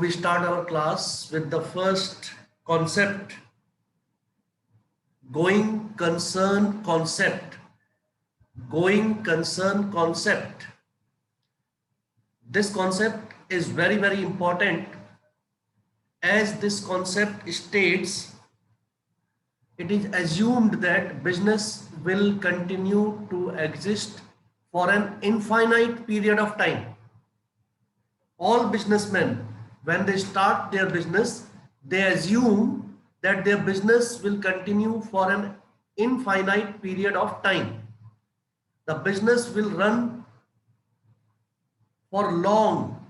we start our class with the first concept, going concern concept. Going concern concept. This concept is very, very important, as this concept states it is assumed that business will continue to exist for an infinite period of time. All businessmen, when they start their business, they assume that their business will continue for an infinite period of time. The business will run for long.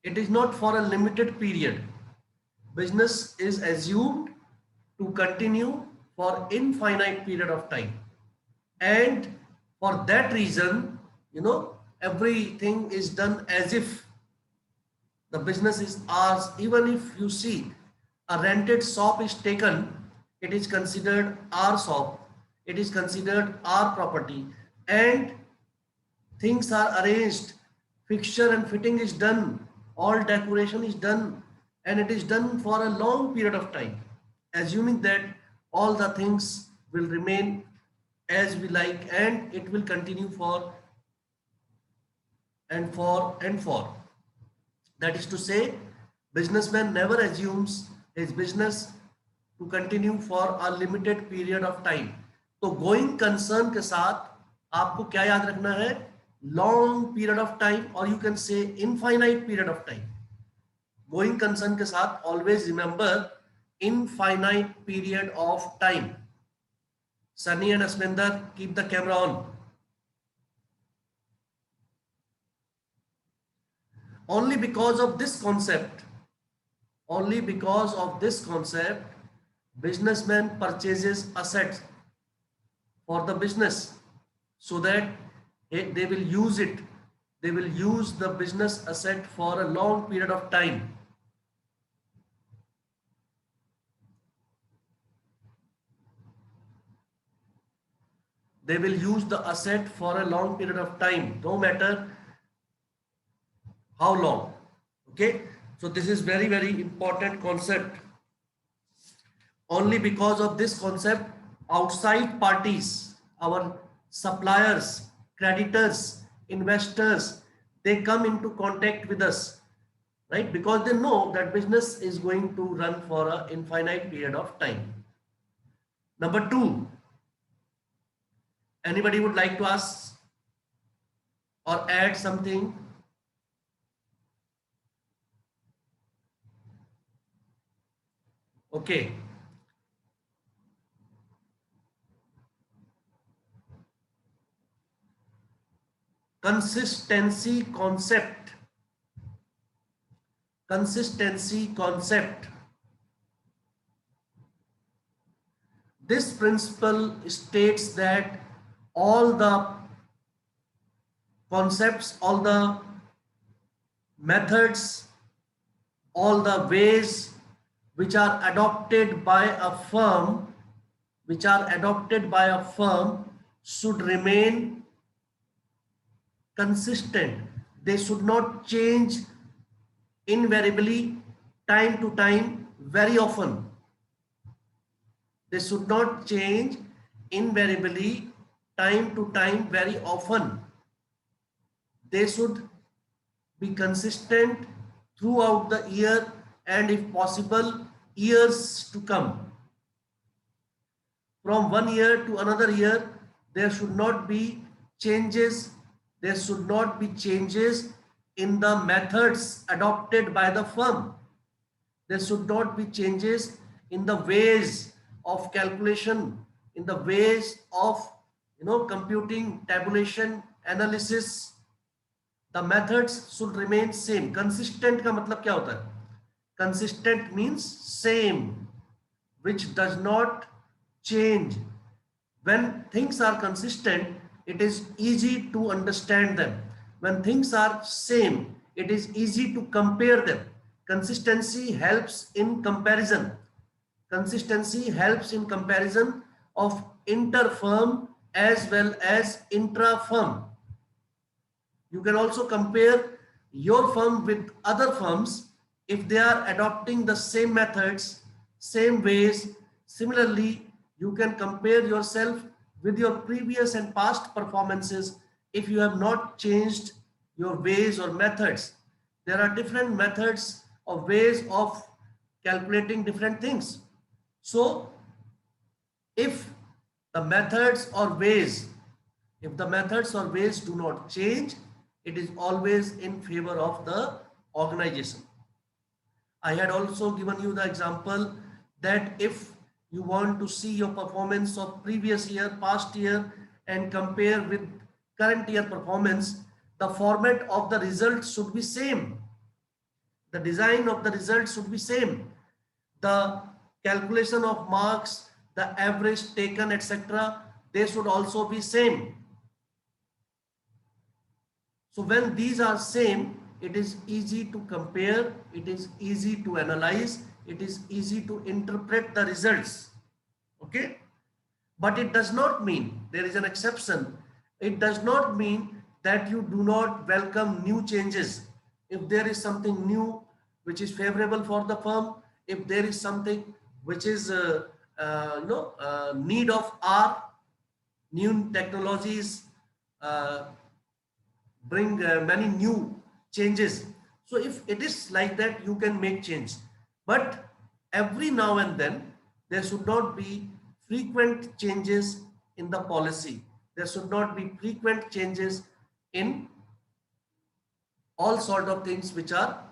It is not for a limited period. Business is assumed to continue for infinite period of time. And for that reason, everything is done as if the business is ours. Even if you see a rented shop is taken, it is considered our shop, it is considered our property, and things are arranged, fixture and fitting is done, all decoration is done, and it is done for a long period of time, assuming that all the things will remain as we like and it will continue for and for and for. That is to say, businessman never assumes his business to continue for a limited period of time. तो going concern के साथ आपको क्या याद रखना है? Long period of time, or you can say infinite period of time. Going concern के साथ always remember infinite period of time. Sunny and Asminder, keep the camera on. Only because of this concept, businessman purchases assets for the business so that they will use it. They will use the business asset for a long period of time. They will use the asset for a long period of time, no matter how long. Okay, so this is very, very important concept. Only because of this concept, outside parties, our suppliers, creditors, investors, they come into contact with us, right? Because they know that business is going to run for an infinite period of time. Number two, anybody would like to ask or add something? Okay. Consistency concept. Consistency concept. This principle states that all the concepts, all the methods, all the ways which are adopted by a firm, should remain consistent. They should not change invariably, time to time, very often. They should not change invariably, time to time, very often. They should be consistent throughout the year and, if possible, years to come. From one year to another year, there should not be changes. There should not be changes in the methods adopted by the firm. There should not be changes in the ways of calculation, in the ways of computing, tabulation, analysis. The methods should remain same. Consistent का मतलब क्या होता है? Consistent means same, which does not change. When things are consistent, it is easy to understand them. When things are same, it is easy to compare them. Consistency helps in comparison. Consistency helps in comparison of inter-firm as well as intra-firm. You can also compare your firm with other firms if they are adopting the same methods, same ways, similarly, you can compare yourself with your previous and past performances if you have not changed your ways or methods. There are different methods or ways of calculating different things. So if the methods or ways, if the methods or ways do not change, it is always in favor of the organization. I had also given you the example that if you want to see your performance of previous year, past year, and compare with current year performance, the format of the results should be same. The design of the results should be same. The calculation of marks, the average taken, etc., they should also be same. So when these are same, it is easy to compare, it is easy to analyze, it is easy to interpret the results. Okay? But it does not mean, there is an exception, it does not mean that you do not welcome new changes. If there is something new which is favorable for the firm, if there is something which is need of our new technologies, uh, bring many new changes. So if it is like that, you can make change. But every now and then, there should not be frequent changes in the policy. There should not be frequent changes in all sort of things which are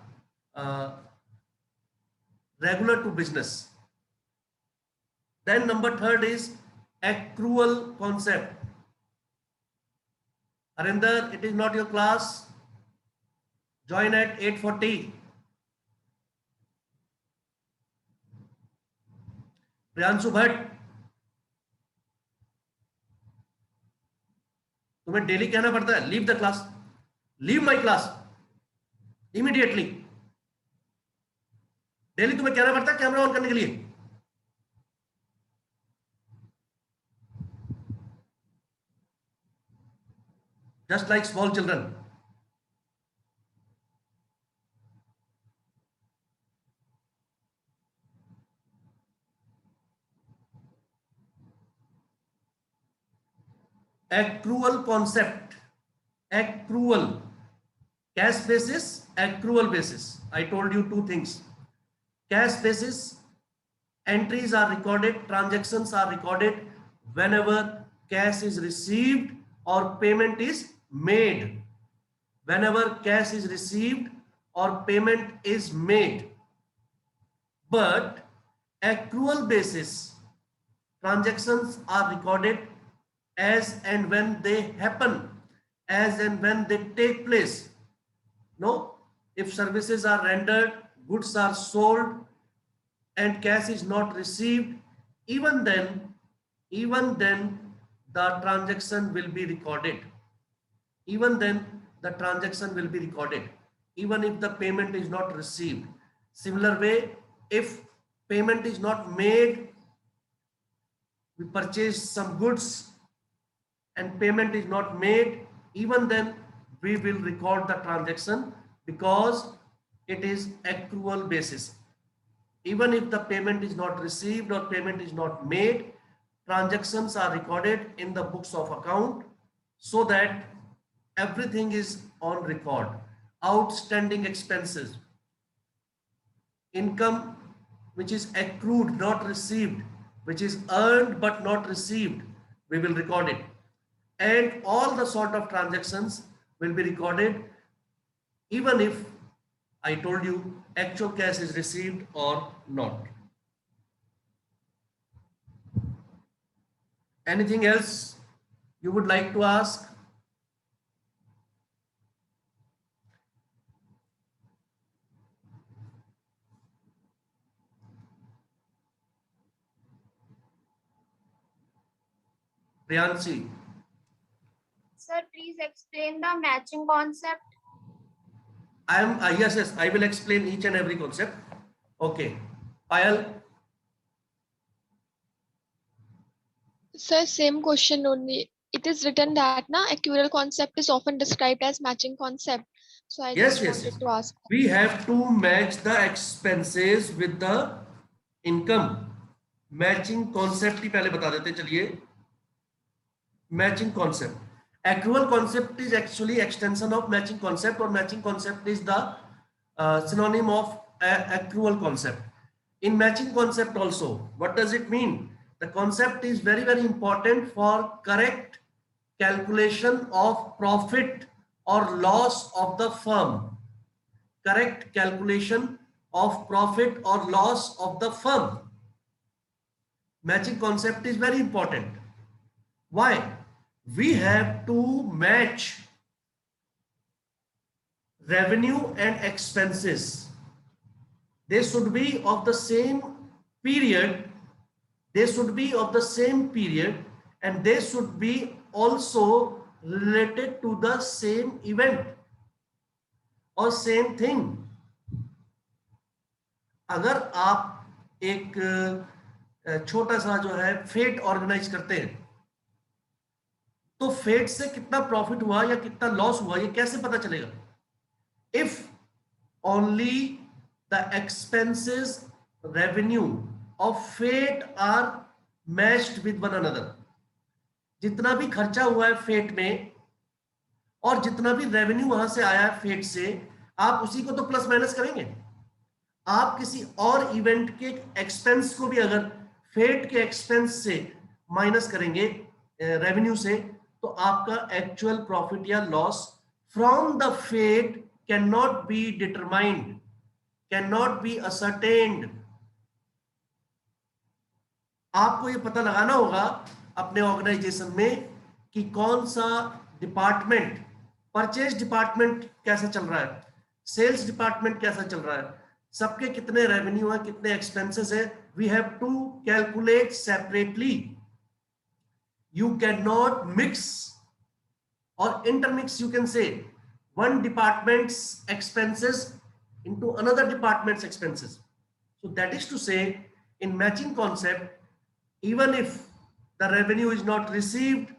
uh, regular to business. Then number third is accrual concept. Arinder, it is not your class. Join at 8:40. Priyanshu Bhatt, तुम्हें daily कहना पड़ता है leave the class, leave my class immediately. Daily तुम्हें कहना पड़ता है camera on करने के लिए। Just like small children. Accrual concept, accrual, cash basis, accrual basis. I told you two things. Cash basis, entries are recorded, transactions are recorded whenever cash is received or payment is made. Whenever cash is received or payment is made. But accrual basis, transactions are recorded as and when they happen, as and when they take place. No, if services are rendered, goods are sold, and cash is not received, even then the transaction will be recorded. Even then the transaction will be recorded, even if the payment is not received. Similar way, if payment is not made, we purchase some goods and payment is not made, even then we will record the transaction because it is accrual basis. Even if the payment is not received or payment is not made, transactions are recorded in the books of account so that everything is on record. Outstanding expenses, income which is accrued, not received, which is earned but not received, we will record it. And all the sort of transactions will be recorded even if I told you actual cash is received or not. Anything else you would like to ask? Priyanshi. Sir, please explain the matching concept. Yes, I will explain each and every concept. Okay. Payal. Sir, same question only. It is written that na accrual concept is often described as matching concept. So I Yes, just yes, yes. wanted to ask. We have to match the expenses with the income. Matching concept ही पहले बता देते हैं, चलिए. Matching concept. Accrual concept is actually extension of matching concept, or matching concept is the synonym of accrual concept. In matching concept also, what does it mean? The concept is very, very important for correct calculation of profit or loss of the firm. Correct calculation of profit or loss of the firm. Matching concept is very important. Why? We have to match revenue and expenses. They should be of the same period. They should be of the same period, and they should be also related to the same event or same thing. अगर आप एक छोटा सा जो है fate organise करते हैं, तो फेट से कितना प्रॉफिट हुआ या कितना लॉस हुआ ये कैसे पता चलेगा? If only the expenses revenue of fate are matched with one another. जितना भी खर्चा हुआ है फेट में और जितना भी रेवेन्यू वहां से आया है फेट से, आप उसी को तो प्लस माइनस करेंगे. आप किसी और इवेंट के एक्सपेंस को भी अगर फेट के एक्सपेंस से माइनस करेंगे रेवेन्यू से, तो आपका एक्चुअल प्रॉफिट या loss from the fate can not be determined, can not be ascertained. आपको ये पता लगाना होगा अपने ऑर्गेनाइजेशन में कि कौन सा डिपार्टमेंट, परचेज डिपार्टमेंट कैसा चल रहा है, सेल्स डिपार्टमेंट कैसा चल रहा है, सबके कितने रेवेन्यू है, कितने एक्सपेंसेस है. We have to calculate separately. You can not mix और intermix, you can say one department's expenses into another department's expenses. So that is to say, in matching concept, even if the revenue is not received,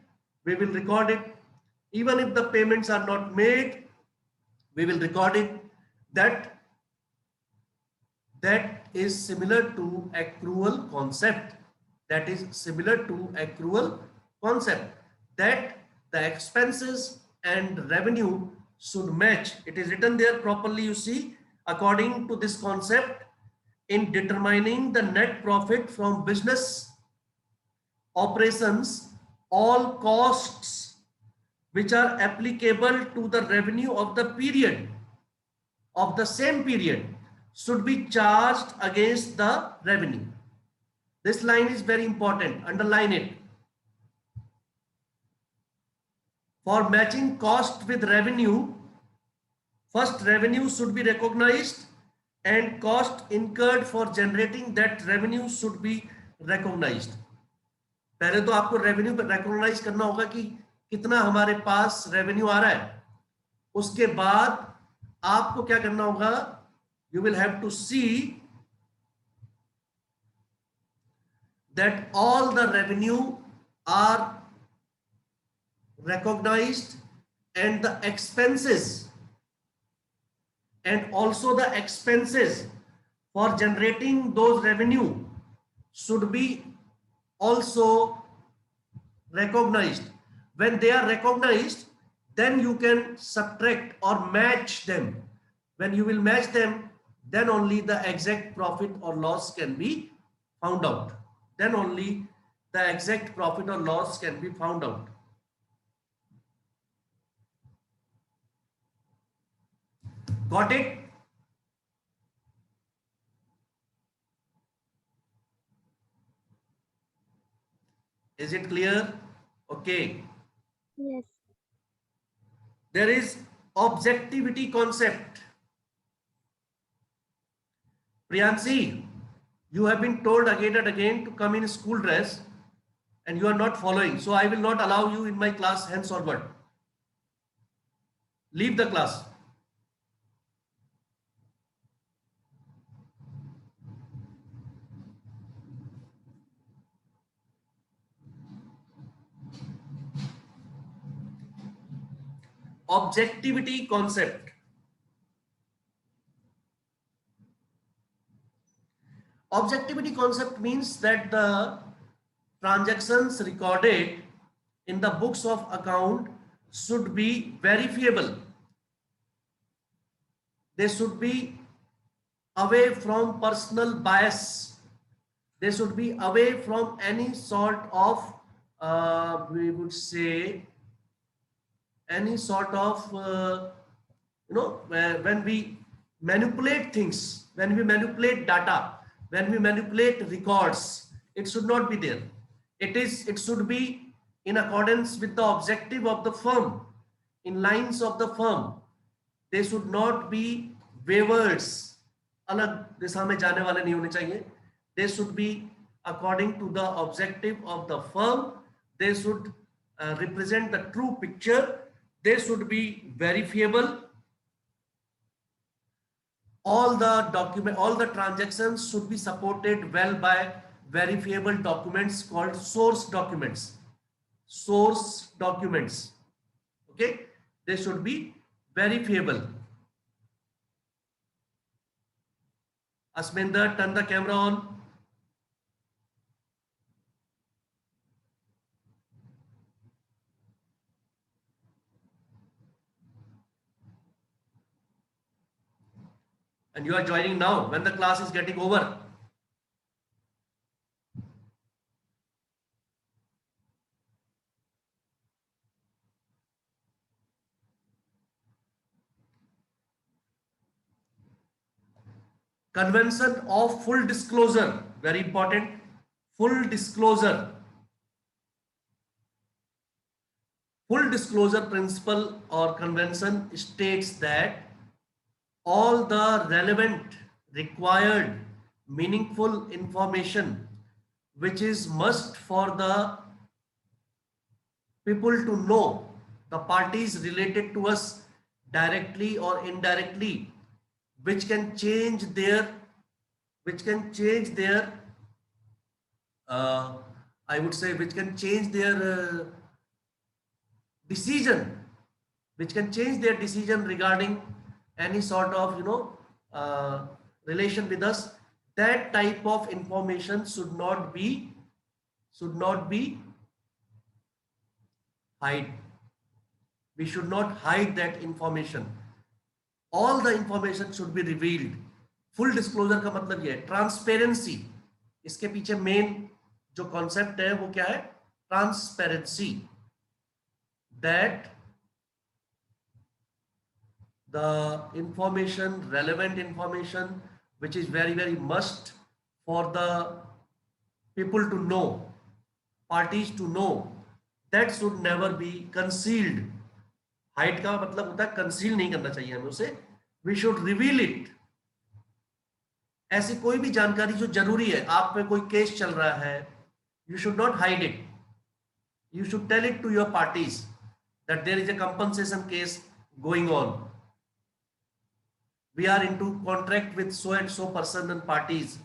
we will record it. Even if the payments are not made, we will record it. That is similar to accrual concept. That is similar to accrual concept, that the expenses and revenue should match. It is written there properly, you see, according to this concept, in determining the net profit from business operations, all costs which are applicable to the revenue of the period, of the same period, should be charged against the revenue. This line is very important, underline it. For matching cost with revenue, first revenue should be recognized and cost incurred for generating that revenue should be recognized. पहले तो आपको revenue recognise करना होगा कि कितना हमारे पास revenue आ रहा है. उसके बाद आपको क्या करना होगा? You will have to see that all the revenue are recognized and the expenses, and also the expenses for generating those revenue should be also recognized. When they are recognized, then you can subtract or match them. When you will match them, then only the exact profit or loss can be found out. Then only the exact profit or loss can be found out. Got it? Is it clear? Okay. Yes. There is objectivity concept. Priyansi, you have been told again and again to come in school dress and you are not following. So I will not allow you in my class henceforward. Leave the class. Objectivity concept. Objectivity concept means that the transactions recorded in the books of account should be verifiable. They should be away from personal bias. They should be away from any sort of, we would say, any sort of, when we manipulate things, when we manipulate data, when we manipulate records, it should not be there. It should be in accordance with the objective of the firm, in lines of the firm. They should not be waivers, अलग दिशा में जाने वाले नहीं होने चाहिए. They should be according to the objective of the firm. They should represent the true picture. They should be verifiable. All the transactions should be supported well by verifiable documents called source documents. Source documents. Okay, they should be verifiable. Asminder, turn the camera on. And you are joining now when the class is getting over. Convention of full disclosure, very important. Full disclosure. Full disclosure principle or convention states that all the relevant, required, meaningful information which is must for the people to know, the parties related to us directly or indirectly, which can change their I would say which can change their decision, regarding any sort of relation with us. That type of information should not be hide. We should not hide that information. All the information should be revealed. Full disclosure का मतलब ये है transparency. इसके पीछे main जो concept है वो क्या है? Transparency. That the information, relevant information, which is very, very must for the people to know, parties to know, that should never be concealed. Hide का मतलब होता है कंसील नहीं करना चाहिए हमें उसे. We should reveal it. ऐसी कोई भी जानकारी जो जरूरी है, आप पे कोई केस चल रहा है, you should not hide it. You should tell it to your parties that there is a compensation case going on. We are into contract with so and so person and parties,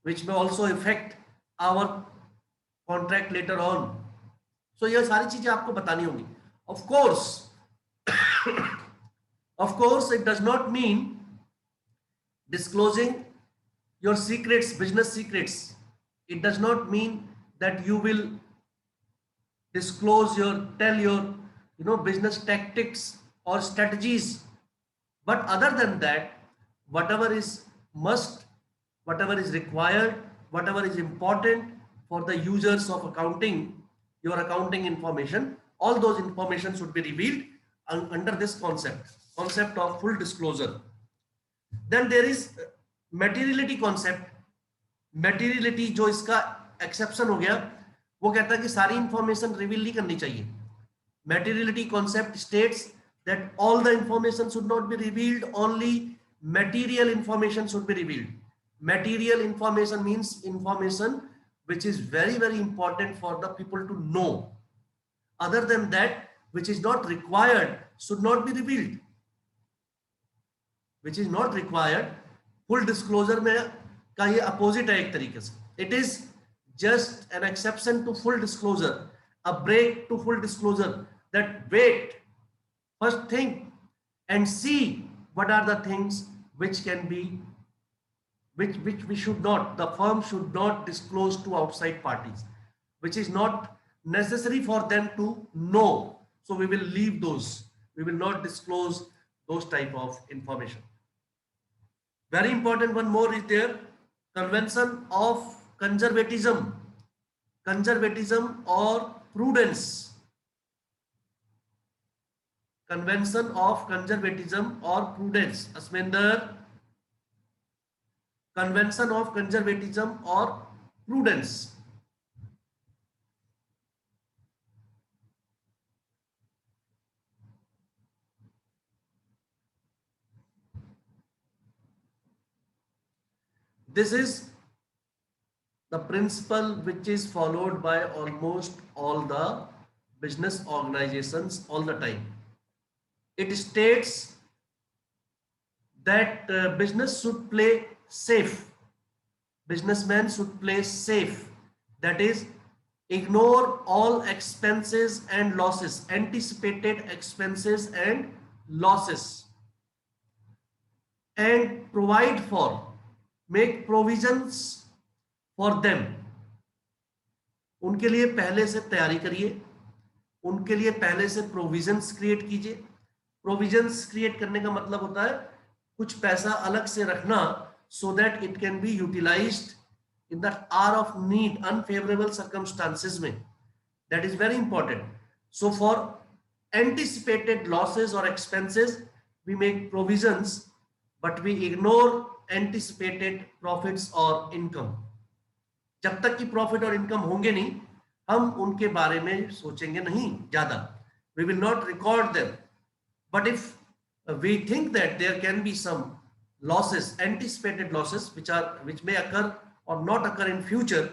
which may also affect our contract later on. So ये सारी चीजें आपको बतानी होंगी. Of course, it does not mean disclosing your secrets, business secrets. It does not mean that you will disclose tell your business tactics or strategies. But other than that, whatever is must, whatever is required, whatever is important for the users of accounting, your accounting information, all those information should be revealed under this concept of full disclosure. Then there is materiality concept. Materiality जो इसका exception हो गया, वो कहता है कि सारी information reveal नहीं करनी चाहिए. Materiality concept states that all the information should not be revealed, only material information should be revealed. Material information means information which is very, very important for the people to know. Other than that, which is not required, should not be revealed. Which is not required, full disclosure में का ये opposite है एक तरीके से. It is just an exception to full disclosure, a break to full disclosure. That wait, first think and see what are the things which which we should not, the firm should not disclose to outside parties, which is not necessary for them to know. So we will leave those. We will not disclose those type of information. Very important, one more is there, convention of conservatism, conservatism or prudence. Convention of conservatism or prudence. Asminder, convention of conservatism or prudence. This is the principle which is followed by almost all the business organizations all the time. It states that business should play safe. Businessmen should play safe. That is, ignore all expenses and losses, anticipated expenses and losses, and provide for, make provisions for them. उनके लिए पहले से तैयारी करिए, उनके लिए पहले से प्रोविजंस क्रिएट कीजिए. प्रोविजंस क्रिएट करने का मतलब होता है कुछ पैसा अलग से रखना, so that it can be utilized in the hour of need, unfavorable circumstances में. That is very important. So for anticipated losses or expenses, we make provisions, but we ignore anticipated profits or income. जब तक कि profit और income होंगे नहीं, हम उनके बारे में सोचेंगे नहीं ज्यादा. We will not record them. But if we think that there can be some losses, anticipated losses, which may occur or not occur in future,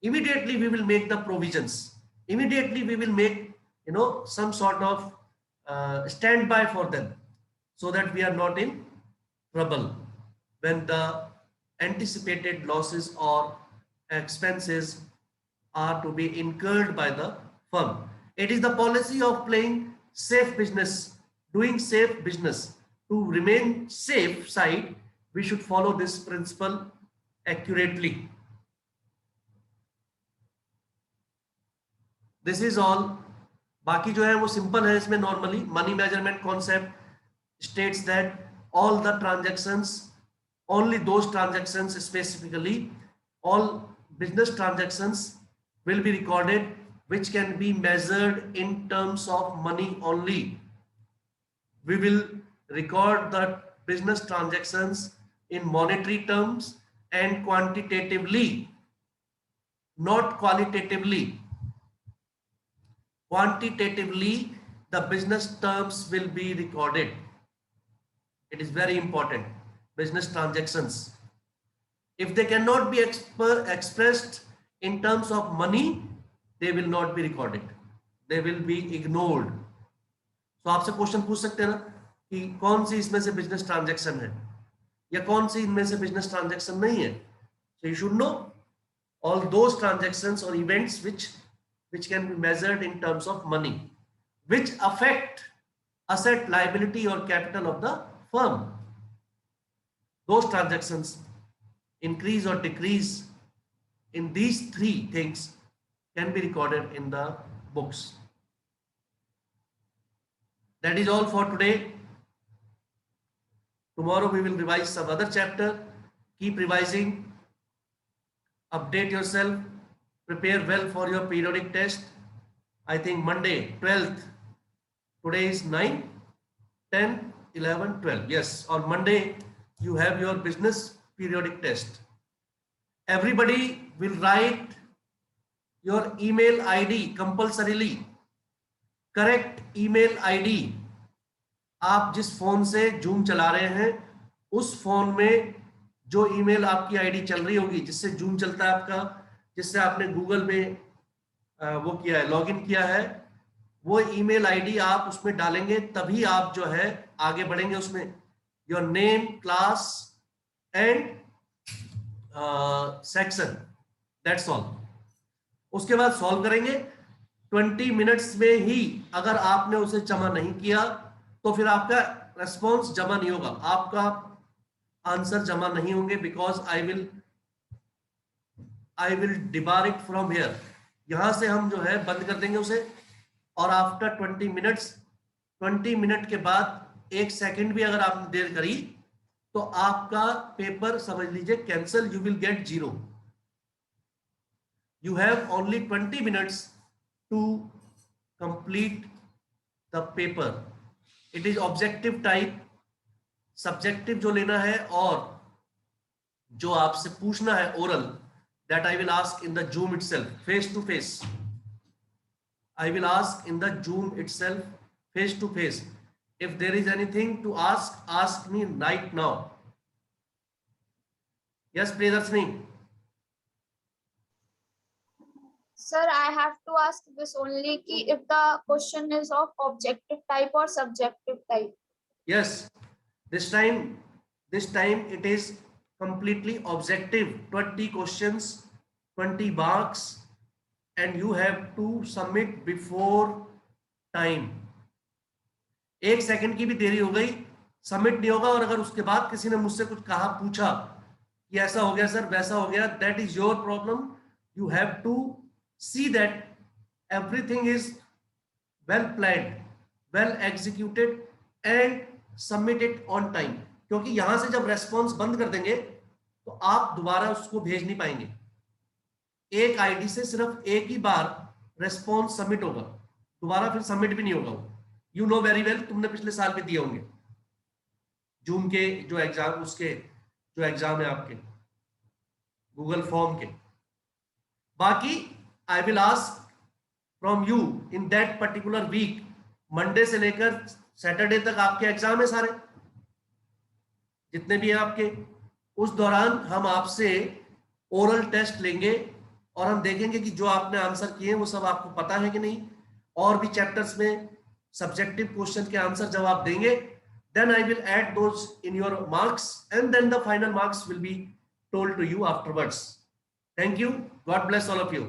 immediately we will make the provisions. Immediately we will make, some sort of standby for them, so that we are not in trouble when the anticipated losses or expenses are to be incurred by the firm. It is the policy of playing safe business, doing safe business. To remain safe side, we should follow this principle accurately. This is all. बाकी जो है वो simple है. इसमें normally money measurement concept states that all the transactions, only those transactions, specifically all business transactions will be recorded which can be measured in terms of money only. We will record the business transactions in monetary terms and quantitatively, not qualitatively. Quantitatively, the business terms will be recorded. It is very important. Business transactions, if they cannot be expressed in terms of money, they will not be recorded. They will be ignored. So आपसे question पूछ सकते हैं ना कि कौन सी इसमें से business transaction है या कौन सी इनमें से बिजनेस ट्रांजैक्शन नहीं है. So you should know all those transactions or events which can be measured in terms of money, which affect asset, liability or capital of the firm. Those transactions, increase or decrease in these three things, can be recorded in the books. That is all for today. Tomorrow we will revise some other chapter. Keep revising. Update yourself. Prepare well for your periodic test. I think Monday 12th. Today is 9, 10, 11, 12. Yes, on Monday you have your business periodic test. Everybody will write your email ID compulsorily. Correct email ID. आप जिस phone से zoom चला रहे हैं उस phone में जो email आपकी आईडी चल रही होगी, जिससे जूम चलता है आपका, जिससे आपने गूगल में वो किया है, लॉगिन किया है, वो ईमेल आईडी आप उसमें डालेंगे, तभी आप जो है आगे बढ़ेंगे उसमें. Your name, class and section, that's all. उसके बाद सॉल्व करेंगे. 20 मिनट्स में ही अगर आपने उसे जमा नहीं किया तो फिर आपका रेस्पॉन्स जमा नहीं होगा. आपका आंसर जमा नहीं होंगे, because I will debar it from here. यहां से हम जो है बंद कर देंगे उसे, और आफ्टर 20 मिनट के बाद 1 सेकंड भी अगर आपने देर करी तो आपका पेपर समझ लीजिए cancel, you will get 0। You have only 20 minutes to complete the paper. It is objective type, subjective जो लेना है, और जो आपसे पूछना है oral, that I will ask in the Zoom itself, face to face. I will ask in the Zoom itself, face to face. If there is anything to ask me right now. Yes, Priyadarshini. Sir, I have to ask this only ki if the question is of objective type or subjective type. Yes, this time it is completely objective. 20 questions, 20 marks, and you have to submit before time. 1 second की भी देरी हो गई, submit नहीं होगा। और अगर उसके बाद किसी ने मुझसे कुछ कहा, पूछा कि ऐसा हो गया सर, वैसा हो गया, that is your problem. You have to see that everything is well planned, well executed and submit it on time. क्योंकि यहां से जब रेस्पॉन्स बंद कर देंगे तो आप दोबारा उसको भेज नहीं पाएंगे। एक आईडी से सिर्फ एक ही बार रेस्पॉन्स सबमिट होगा, दोबारा फिर सबमिट भी नहीं होगा वो। यू नो वेरी वेल, तुमने पिछले साल भी दिए होंगे जूम के जो एग्जाम, उसके जो एग्जाम है आपके गूगल फॉर्म के। बाकी I will ask from you in that particular week, Monday से लेकर सैटरडे तक आपके एग्जाम है सारे जितने भी हैं आपके। उस दौरान हम आपसे ओरल टेस्ट लेंगे और हम देखेंगे कि जो आपने आंसर किए वो सब आपको पता है कि नहीं। और भी चैप्टर्स में सब्जेक्टिव क्वेश्चन के आंसर जब आप देंगे, then I will add those in your marks, and then the final marks will be told to you afterwards. Thank you. God bless all of you.